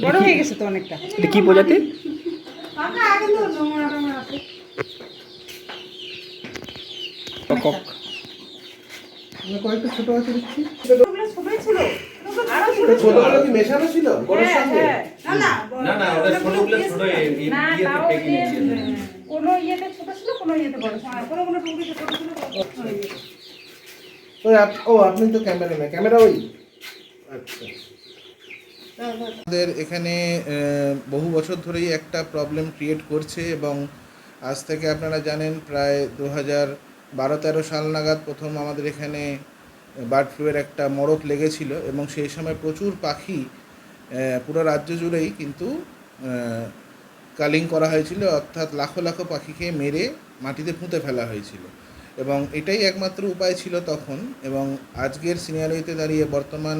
বড় হয়ে গেছে তো অনেকটা। এটা কি প্রজাতি? কক। কয়েকটা ছোট আছে দেখছি। ছোটই ছিল, ছোটগুলো কি মেশানো ছিল বড়ের সঙ্গে? না ওটা ছোটগুলো ছোট ইয়েতে প্যাকিং এ দিয়ে দেয়। কোনো ইয়েতে ছোট ছিল, কোনো ইয়েতে বড় ছিল, কোনো কোনো টুকরিতে ছোট ছিল, ওই আপনি তো ক্যামেরাম্যান, ক্যামেরা ওই। আচ্ছা, আমাদের এখানে বহু বছর ধরেই একটা প্রবলেম ক্রিয়েট করছে এবং আজ থেকে আপনারা জানেন প্রায় 2012-13 সাল নাগাদ প্রথম আমাদের এখানে বার্ড ফ্লুয়ের একটা মড়ক লেগেছিল এবং সেই সময় প্রচুর পাখি পুরো রাজ্য জুড়েই কিন্তু কালিং করা হয়েছিল, অর্থাৎ লাখো লাখো পাখিকে মেরে মাটিতে পুঁতে ফেলা হয়েছিল এবং এটাই একমাত্র উপায় ছিল তখন। এবং আজকের সিনারিওতে দাঁড়িয়ে বর্তমান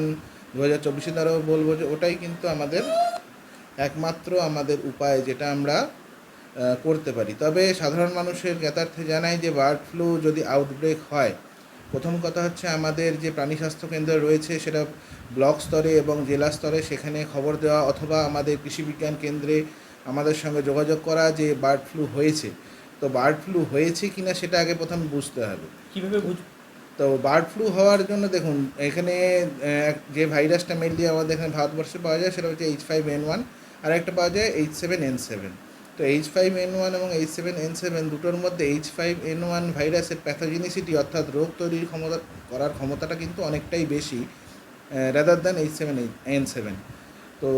2024-এ দ্বারাও বলবো যে ওটাই কিন্তু একমাত্র আমাদের উপায় যেটা আমরা করতে পারি। তবে সাধারণ মানুষের জ্ঞাতার্থে জানাই যে বার্ড ফ্লু যদি আউটব্রেক হয়, প্রথম কথা হচ্ছে আমাদের যে প্রাণী স্বাস্থ্য কেন্দ্র রয়েছে সেটা ব্লক স্তরে এবং জেলা স্তরে সেখানে খবর দেওয়া, অথবা আমাদের কৃষি বিজ্ঞান কেন্দ্রে আমাদের সঙ্গে যোগাযোগ করা যে বার্ড ফ্লু হয়েছে। তো বার্ড ফ্লু হয়েছে কিনা সেটা আগে প্রথম বুঝতে হবে। কীভাবে বুঝ? তো বার্ড ফ্লু হওয়ার জন্য দেখুন এখানে যে ভাইরাসটা মেনলি আমাদের এখানে ভারতবর্ষে পাওয়া যায় সেটা হচ্ছে H5N1, আর একটা পাওয়া যায় H7N7। তো H5N1 এবং H7N7 দুটোর মধ্যে H5N1 ভাইরাসের প্যাথোজেনিসিটি অর্থাৎ রোগ তৈরির ক্ষমতাটা কিন্তু অনেকটাই বেশি রাদার দ্যান H7N7। তো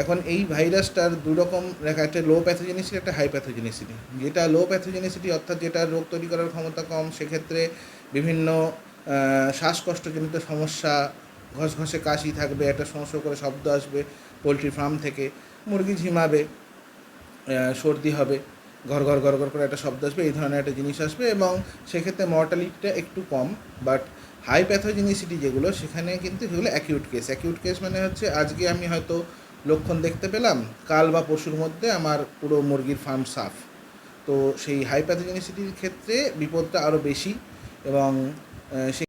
এখন এই ভাইরাসটার দুরকম একটা লো প্যাথোজেনিসিটি, একটা হাই প্যাথোজেনিসিটি। যেটা লো প্যাথোজেনিসিটি অর্থাৎ যেটা রোগ তৈরি করার ক্ষমতা কম, সেক্ষেত্রে বিভিন্ন শ্বাসকষ্টজনিত সমস্যা, ঘসঘসে কাশি থাকবে, একটা সমস্যা করে শব্দ আসবে পোলট্রি ফার্ম থেকে, মুরগি ঝিমাবে, সর্দি হবে, ঘর ঘর ঘর ঘর করে একটা শব্দ আসবে, এই ধরনের একটা জিনিস আসবে এবং সেক্ষেত্রে মর্টালিটিটা একটু কম। বাট হাই প্যাথোজেনিসিটি যেগুলো, সেখানে কিন্তু সেগুলো অ্যাকিউট কেস। অ্যাকিউট কেস মানে হচ্ছে আজকে আমি হয়তো লক্ষণ দেখতে পেলাম, কাল বা পরশুর মধ্যে আমার পুরো মুরগির ফার্ম সাফ। তো সেই হাই প্যাথোজেনিসিটির ক্ষেত্রে বিপদটা আরও বেশি এবং সেই